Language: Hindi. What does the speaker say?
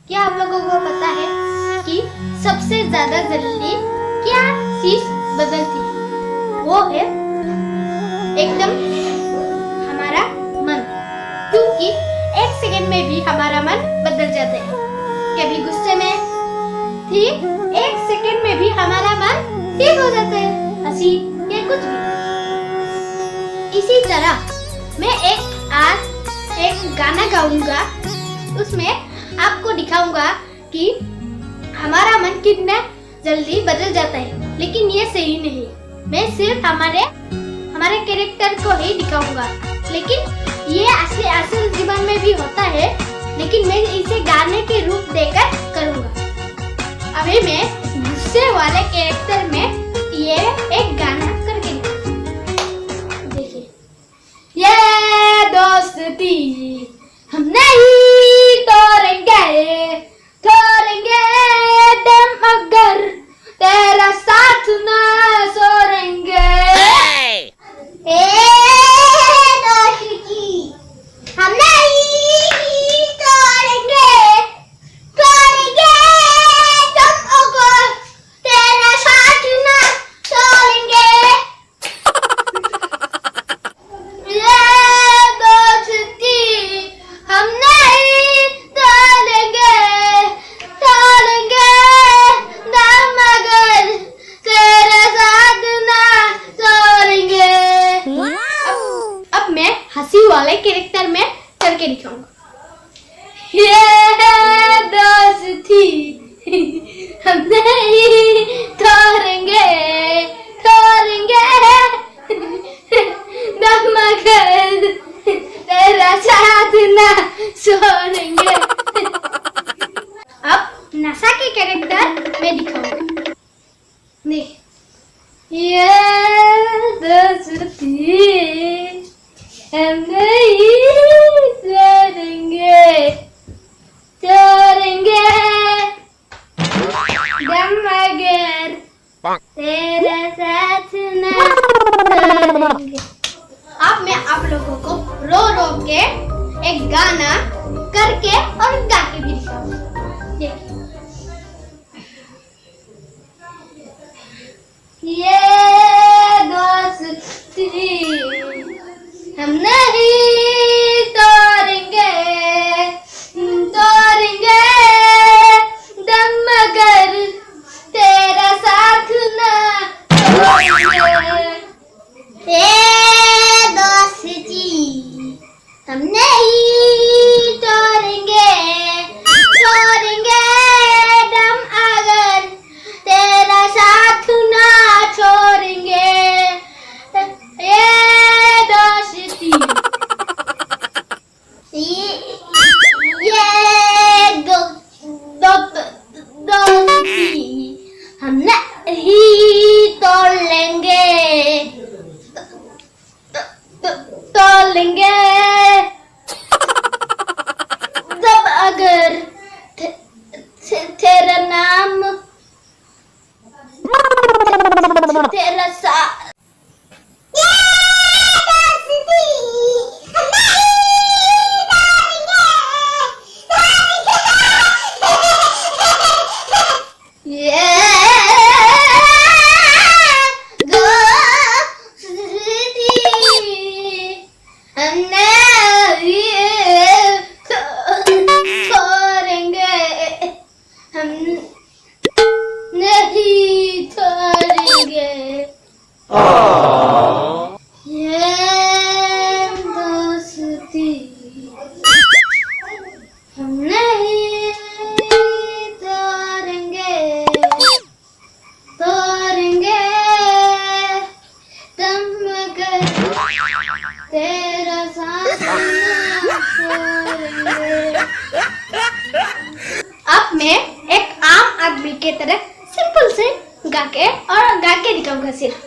क्या आप लोगों को पता है कि सबसे ज्यादा जल्दी क्या चीज बदलती है? वो है एकदम हमारा मन, क्योंकि एक सेकंड में भी हमारा मन बदल जाता है। कभी गुस्से में थी, एक सेकंड में भी हमारा मन ठीक हो जाता है, हंसी या कुछ भी। इसी तरह मैं आज एक गाना गाऊंगा, उसमें आपको दिखाऊंगा कि हमारा मन कितना जल्दी बदल जाता है, लेकिन ये सही नहीं। मैं सिर्फ हमारे कैरेक्टर को ही दिखाऊंगा, लेकिन ये असल जीवन में भी होता है, लेकिन मैं इसे गाने के रूप देकर करूंगा। अभी मैं गुस्से वाले कैरेक्टर में ये एक गाना करके देखिए। ये दोस्ती हम नहीं तोड़ेंगे दम अगर तेरा साथ ना छोड़ेंगे। दोस्ती हम नहीं तोड़ेंगे दम अगर तेरा साथ ना छोड़ेंगे। हंसी वाले कैरेक्टर में करके दिखाऊंगा। ये दोस्ती हम नहीं तोड़ेंगे दम मगर तेरा साथ ना छोड़ेंगे। अब नशा के कैरेक्टर में दिखाऊंगा। देख, ये दोस्ती हम नहीं तोड़ेंगे दम मगर तेरा साथ ना छोड़ेंगे। अब मैं आप लोगों को रो रो के एक गाना करके और गा के भी दिखाऊंगा। देखिए, ये दोस्ती हम नहीं तोड़ेंगे दम मगर तेरा साथ ना छोड़ेंगे। ये दोस्ती हम नहीं तोड़ेंगे दम अगर तेरा साथ ना छोड़ेंगे। हम नहीं तोड़ लेंगे जब अगर तेरा नाम तेरा साथ। अब मैं एक आम आदमी के तरह सिंपल से गा के दिखाऊंगा सिर्फ।